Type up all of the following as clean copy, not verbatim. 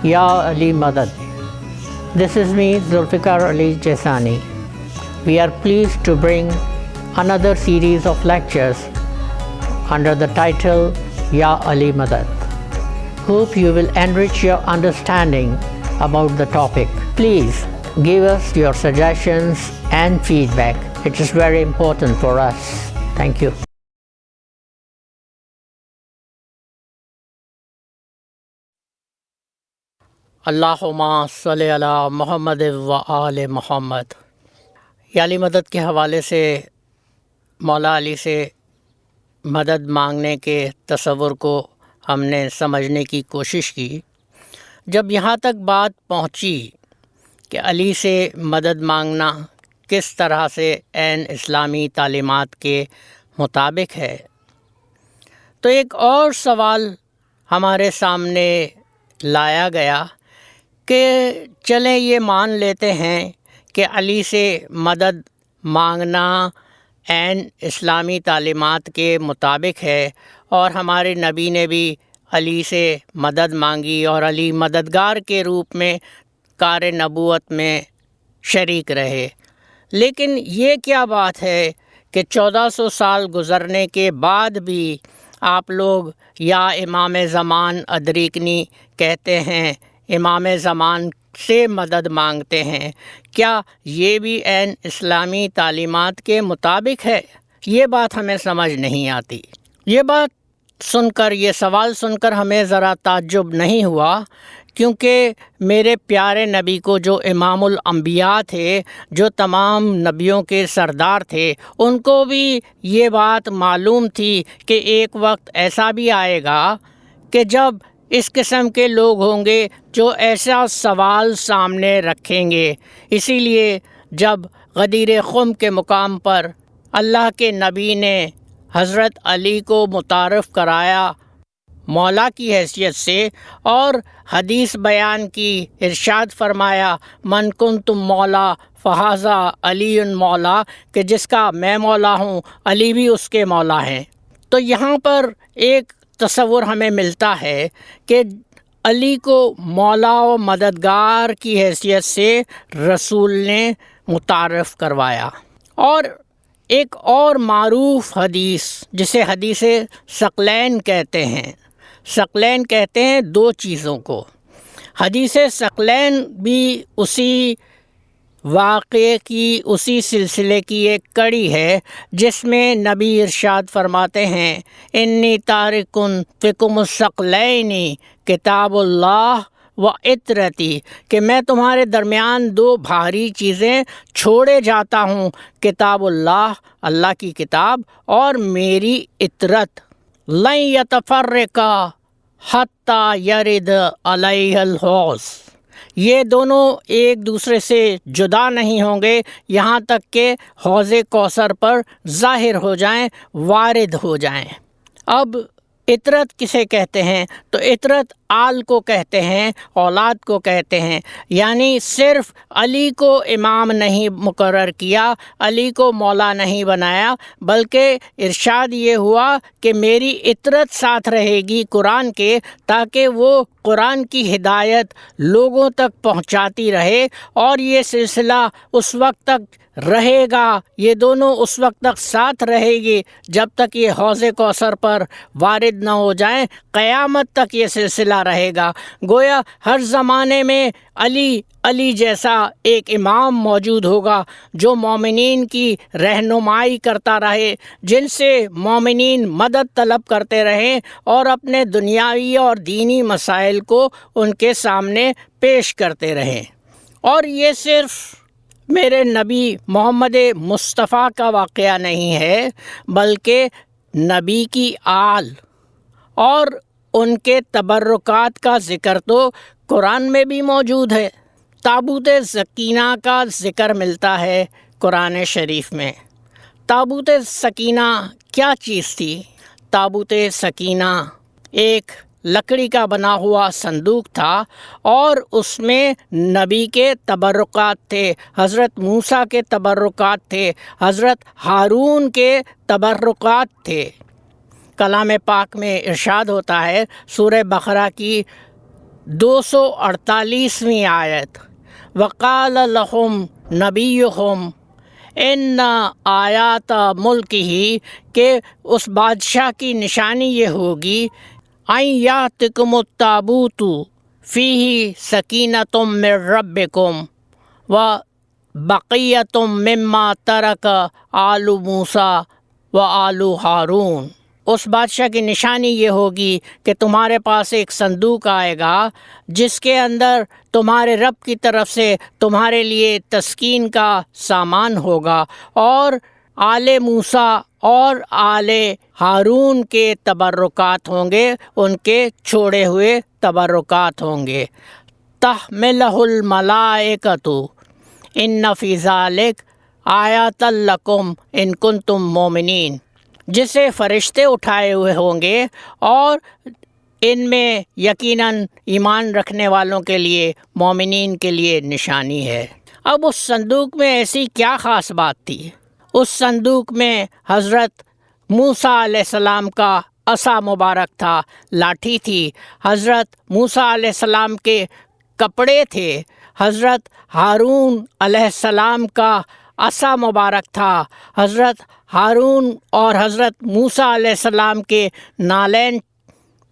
Ya Ali Madad. This is me, Zulfikar Ali Jaisani. We are pleased to bring another series of lectures under the title Ya Ali Madad. Hope you will enrich your understanding about the topic. Please give us your suggestions and feedback. It is very important for us. Thank you. اللہم صلی علی محمد و آل محمد. یا علی مدد کے حوالے سے مولا علی سے مدد مانگنے کے تصور کو ہم نے سمجھنے کی کوشش کی. جب یہاں تک بات پہنچی کہ علی سے مدد مانگنا کس طرح سے عین اسلامی تعلیمات کے مطابق ہے، تو ایک اور سوال ہمارے سامنے لایا گیا کہ چلیں یہ مان لیتے ہیں کہ علی سے مدد مانگنا عین اسلامی تعلیمات کے مطابق ہے، اور ہمارے نبی نے بھی علی سے مدد مانگی اور علی مددگار کے روپ میں کار نبوت میں شریک رہے. لیکن یہ کیا بات ہے کہ 1400 سال گزرنے کے بعد بھی آپ لوگ یا امام زمان ادریکنی کہتے ہیں، امام زمان سے مدد مانگتے ہیں؟ کیا یہ بھی عین اسلامی تعلیمات کے مطابق ہے؟ یہ بات ہمیں سمجھ نہیں آتی. یہ بات سن کر، یہ سوال سن کر ہمیں ذرا تعجب نہیں ہوا، کیونکہ میرے پیارے نبی کو جو امام الانبیاء تھے، جو تمام نبیوں کے سردار تھے، ان کو بھی یہ بات معلوم تھی کہ ایک وقت ایسا بھی آئے گا کہ جب اس قسم کے لوگ ہوں گے جو ایسا سوال سامنے رکھیں گے. اسی لیے جب غدیر خم کے مقام پر اللہ کے نبی نے حضرت علی کو متعارف کرایا مولا کی حیثیت سے اور حدیث بیان کی، ارشاد فرمایا من کنتم مولا فہذا علی مولا، کہ جس کا میں مولا ہوں علی بھی اس کے مولا ہیں. تو یہاں پر ایک تصور ہمیں ملتا ہے کہ علی کو مولا و مددگار کی حیثیت سے رسول نے متعارف کروایا. اور ایک اور معروف حدیث جسے حدیث ثقلین کہتے ہیں، ثقلین کہتے ہیں دو چیزوں کو. حدیث ثقلین بھی اسی واقعے کی، اسی سلسلے کی ایک کڑی ہے، جس میں نبی ارشاد فرماتے ہیں انی تارکن فیکم الثقلین کتاب اللہ و عطرتی، کہ میں تمہارے درمیان دو بھاری چیزیں چھوڑے جاتا ہوں، کتاب اللہ، اللہ کی کتاب، اور میری عطرت. لن یتفرقا حتی یرد علیہ الحوض، یہ دونوں ایک دوسرے سے جدا نہیں ہوں گے یہاں تک کہ حوض کوثر پر ظاہر ہو جائیں، وارد ہو جائیں. اب عطرت کسے کہتے ہیں؟ تو عطرت آل کو کہتے ہیں، اولاد کو کہتے ہیں. یعنی صرف علی کو امام نہیں مقرر کیا، علی کو مولا نہیں بنایا، بلکہ ارشاد یہ ہوا کہ میری عطرت ساتھ رہے گی قرآن کے، تاکہ وہ قرآن کی ہدایت لوگوں تک پہنچاتی رہے، اور یہ سلسلہ اس وقت تک رہے گا، یہ دونوں اس وقت تک ساتھ رہے گی جب تک یہ حوض کوثر پر وارد نہ ہو جائیں، قیامت تک یہ سلسلہ رہے گا. گویا ہر زمانے میں علی جیسا ایک امام موجود ہوگا جو مومنین کی رہنمائی کرتا رہے، جن سے مومنین مدد طلب کرتے رہیں اور اپنے دنیاوی اور دینی مسائل کو ان کے سامنے پیش کرتے رہیں. اور یہ صرف میرے نبی محمد مصطفیٰ کا واقعہ نہیں ہے، بلکہ نبی کی آل اور ان کے تبرکات کا ذکر تو قرآن میں بھی موجود ہے. تابوت سکینہ کا ذکر ملتا ہے قرآن شریف میں. تابوت سکینہ کیا چیز تھی؟ تابوت سکینہ ایک لکڑی کا بنا ہوا صندوق تھا، اور اس میں نبی کے تبرکات تھے، حضرت موسیٰ کے تبرکات تھے، حضرت ہارون کے تبرکات تھے. کلام پاک میں ارشاد ہوتا ہے سورہ بقرہ کی 248ویں آیت، وقال لہم نبیہم ان آیات ملک ہی، کہ اس بادشاہ کی نشانی یہ ہوگی این یاتکم التابوت فیہ سکینۃ من ربکم و بقیۃ مما ترک آل موسیٰ و آل ہارون۔ اس بادشاہ کی نشانی یہ ہوگی کہ تمہارے پاس ایک صندوق آئے گا جس کے اندر تمہارے رب کی طرف سے تمہارے لیے تسکین کا سامان ہوگا، اور آل موسیٰ اور آل ہارون کے تبرکات ہوں گے، ان کے چھوڑے ہوئے تبرکات ہوں گے۔ تحملہ الملائکۃ ان فی ذلک آیات لکم ان کنتم مومنین، جسے فرشتے اٹھائے ہوئے ہوں گے، اور ان میں یقیناً ایمان رکھنے والوں کے لیے، مومنین کے لیے نشانی ہے۔ اب اس صندوق میں ایسی کیا خاص بات تھی؟ اس صندوق میں حضرت موسیٰ علیہ السلام کا عصا مبارک تھا، لاٹھی تھی، حضرت موسیٰ علیہ السلام کے کپڑے تھے، حضرت ہارون علیہ السلام کا عصا مبارک تھا، حضرت ہارون اور حضرت موسیٰ علیہ السلام کے نالین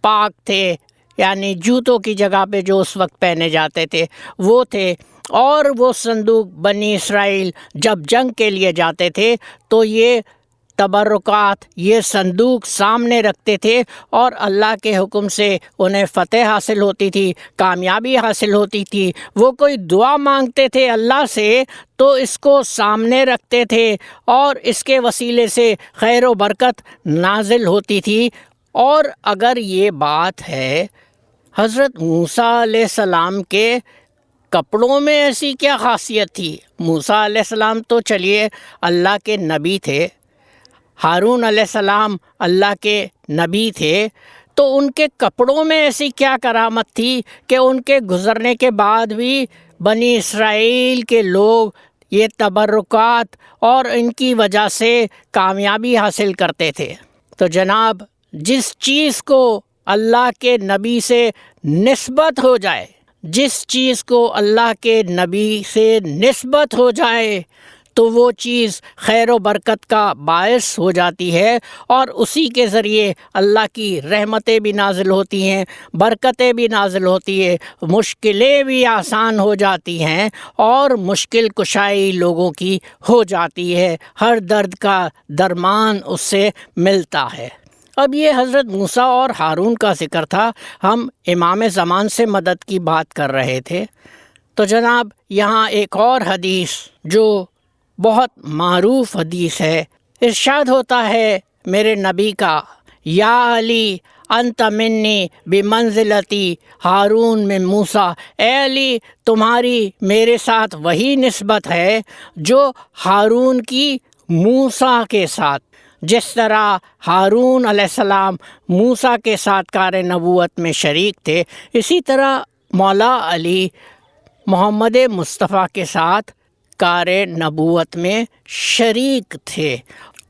پاک تھے، یعنی جوتوں کی جگہ پہ جو اس وقت پہنے جاتے تھے وہ تھے، اور وہ صندوق بنی اسرائیل جب جنگ کے لیے جاتے تھے تو یہ تبرکات، یہ صندوق سامنے رکھتے تھے، اور اللہ کے حکم سے انہیں فتح حاصل ہوتی تھی، کامیابی حاصل ہوتی تھی۔ وہ کوئی دعا مانگتے تھے اللہ سے تو اس کو سامنے رکھتے تھے، اور اس کے وسیلے سے خیر و برکت نازل ہوتی تھی۔ اور اگر یہ بات ہے، حضرت موسیٰ علیہ السلام کے کپڑوں میں ایسی کیا خاصیت تھی؟ موسیٰ علیہ السلام تو چلیے اللہ کے نبی تھے، ہارون علیہ السلام اللہ کے نبی تھے، تو ان کے کپڑوں میں ایسی کیا کرامت تھی کہ ان کے گزرنے کے بعد بھی بنی اسرائیل کے لوگ یہ تبرکات اور ان کی وجہ سے کامیابی حاصل کرتے تھے؟ تو جناب، جس چیز کو اللہ کے نبی سے نسبت ہو جائے، جس چیز کو اللہ کے نبی سے نسبت ہو جائے تو وہ چیز خیر و برکت کا باعث ہو جاتی ہے، اور اسی کے ذریعے اللہ کی رحمتیں بھی نازل ہوتی ہیں، برکتیں بھی نازل ہوتی ہیں، مشکلیں بھی آسان ہو جاتی ہیں، اور مشکل کشائی لوگوں کی ہو جاتی ہے، ہر درد کا درمان اس سے ملتا ہے۔ اب یہ حضرت موسیٰ اور ہارون کا ذکر تھا، ہم امام زمان سے مدد کی بات کر رہے تھے۔ تو جناب یہاں ایک اور حدیث جو بہت معروف حدیث ہے، ارشاد ہوتا ہے میرے نبی کا، یا علی انت منی بمنزلتی ہارون من موسیٰ، اے علی تمہاری میرے ساتھ وہی نسبت ہے جو ہارون کی موسیٰ کے ساتھ۔ جس طرح ہارون علیہ السلام موسیٰ کے ساتھ کار نبوت میں شریک تھے، اسی طرح مولا علی محمد مصطفیٰ کے ساتھ کار نبوت میں شریک تھے۔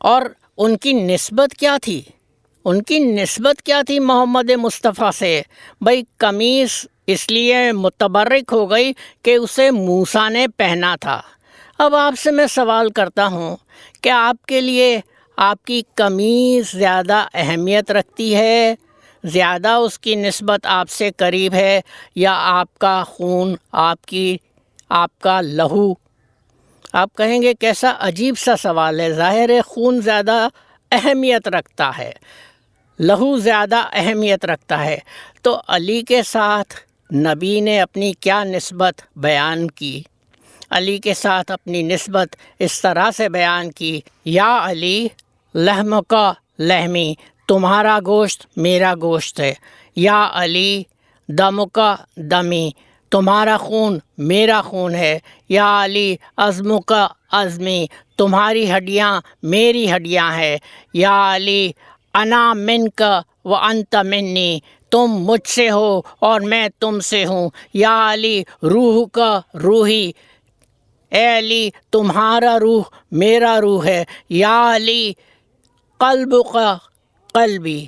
اور ان کی نسبت کیا تھی؟ ان کی نسبت کیا تھی محمد مصطفیٰ سے؟ بھائی قمیص اس لیے متبرک ہو گئی کہ اسے موسیٰ نے پہنا تھا۔ اب آپ سے میں سوال کرتا ہوں کہ آپ کے لیے آپ کی قمیص زیادہ اہمیت رکھتی ہے، زیادہ اس کی نسبت آپ سے قریب ہے، یا آپ کا خون، آپ کا لہو؟ آپ کہیں گے کیسا عجیب سا سوال ہے، ظاہر ہے خون زیادہ اہمیت رکھتا ہے، لہو زیادہ اہمیت رکھتا ہے۔ تو علی کے ساتھ نبی نے اپنی کیا نسبت بیان کی؟ علی کے ساتھ اپنی نسبت اس طرح سے بیان کی، یا علی لحم کا لحمی، تمہارا گوشت میرا گوشت ہے، یا علی دم کا دمی، تمہارا خون میرا خون ہے، یا علی عظم کا عظمی، تمہاری ہڈیاں میری ہڈیاں ہیں، یا علی انا من کا و انت منی، تم مجھ سے ہو اور میں تم سے ہوں، یا علی روح کا روحی، اے علی تمہارا روح میرا روح ہے، یا علی قلب کا قلبی،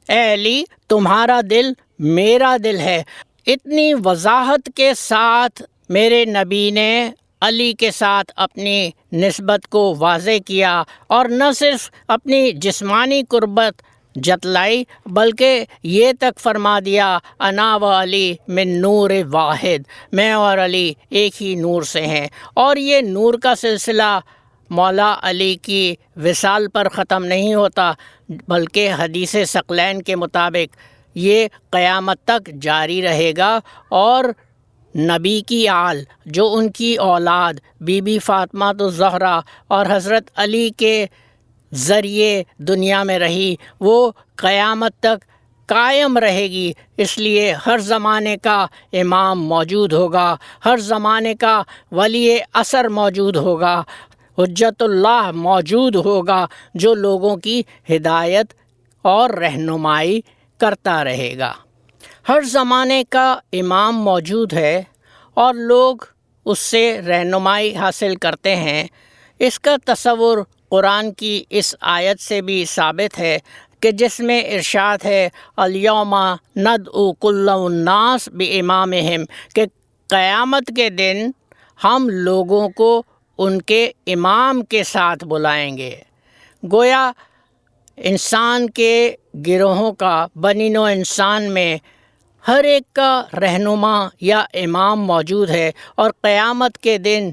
اے علی تمہارا دل میرا دل ہے۔ اتنی وضاحت کے ساتھ میرے نبی نے علی کے ساتھ اپنی نسبت کو واضح کیا، اور نہ صرف اپنی جسمانی قربت جتلائی بلکہ یہ تک فرما دیا انا و علی من نور واحد، میں اور علی ایک ہی نور سے ہیں۔ اور یہ نور کا سلسلہ مولا علی کی وصال پر ختم نہیں ہوتا، بلکہ حدیث ثقلین کے مطابق یہ قیامت تک جاری رہے گا، اور نبی کی آل جو ان کی اولاد بی بی فاطمہ الزہرا اور حضرت علی کے ذریعے دنیا میں رہی، وہ قیامت تک قائم رہے گی۔ اس لیے ہر زمانے کا امام موجود ہوگا، ہر زمانے کا ولی اثر موجود ہوگا، حجت اللہ موجود ہوگا، جو لوگوں کی ہدایت اور رہنمائی کرتا رہے گا۔ ہر زمانے کا امام موجود ہے اور لوگ اس سے رہنمائی حاصل کرتے ہیں۔ اس کا تصور قرآن کی اس آیت سے بھی ثابت ہے کہ جس میں ارشاد ہے الیوم ندعو کل الناس بامامہم، کہ قیامت کے دن ہم لوگوں کو ان کے امام کے ساتھ بلائیں گے۔ گویا انسان کے گروہوں کا، بنی نوع انسان میں ہر ایک کا رہنما یا امام موجود ہے، اور قیامت کے دن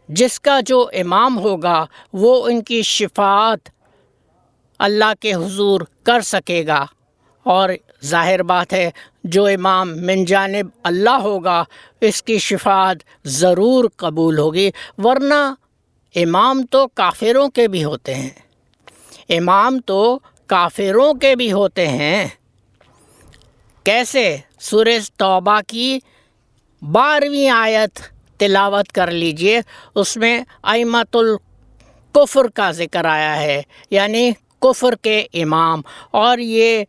جس کا جو امام ہوگا وہ ان کی شفاعت اللہ کے حضور کر سکے گا، اور ظاہر بات ہے جو امام من جانب اللہ ہوگا اس کی شفاعت ضرور قبول ہوگی، ورنہ امام تو کافروں کے بھی ہوتے ہیں، امام تو کافروں کے بھی ہوتے ہیں۔ کیسے؟ سورہ توبہ کی 12ویں آیت تلاوت کر لیجئے، اس میں ائمۃ الکفر کا ذکر آیا ہے، یعنی کفر کے امام، اور یہ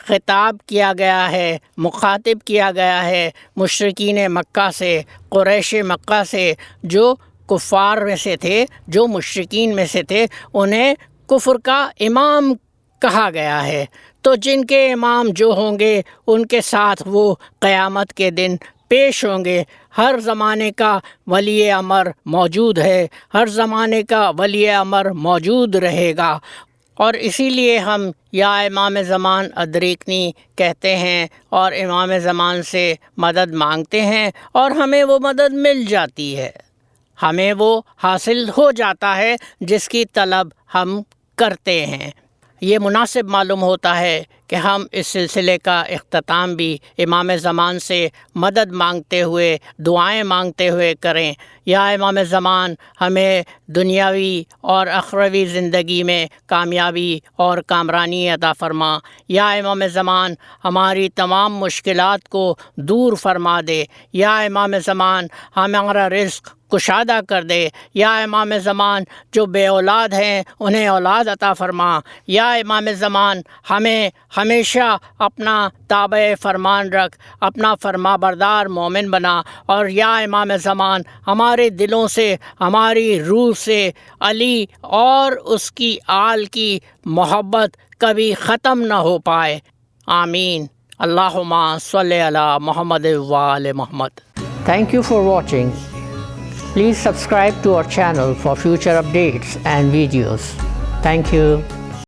خطاب کیا گیا ہے، مخاطب کیا گیا ہے مشرکین مکہ سے، قریش مکہ سے، جو کفار میں سے تھے، جو مشرکین میں سے تھے، انہیں کفر کا امام کہا گیا ہے۔ تو جن کے امام جو ہوں گے ان کے ساتھ وہ قیامت کے دن پیش ہوں گے۔ ہر زمانے کا ولی امر موجود ہے، ہر زمانے کا ولی امر موجود رہے گا، اور اسی لیے ہم یا امام زمان ادریکنی کہتے ہیں اور امام زمان سے مدد مانگتے ہیں، اور ہمیں وہ مدد مل جاتی ہے، ہمیں وہ حاصل ہو جاتا ہے جس کی طلب ہم کرتے ہیں۔ یہ مناسب معلوم ہوتا ہے کہ ہم اس سلسلے کا اختتام بھی امام زمان سے مدد مانگتے ہوئے، دعائیں مانگتے ہوئے کریں۔ یا امام زمان ہمیں دنیاوی اور اخروی زندگی میں کامیابی اور کامرانی عطا فرما۔ یا امام زمان ہماری تمام مشکلات کو دور فرما دے۔ یا امام زمان ہمارا رزق کشادہ کر دے۔ یا امام زمان جو بے اولاد ہیں انہیں اولاد عطا فرما۔ یا امام زمان ہمیں ہمیشہ اپنا تابع فرمان رکھ، اپنا فرما بردار مومن بنا۔ اور یا امام زمان ہمارے دلوں سے، ہماری روح سے علی اور اس کی آل کی محبت کبھی ختم نہ ہو پائے۔ آمین۔ اللہم صلی علی محمد و آل محمد۔ Thank you for watching. Please subscribe to our channel for future updates and videos. Thank you.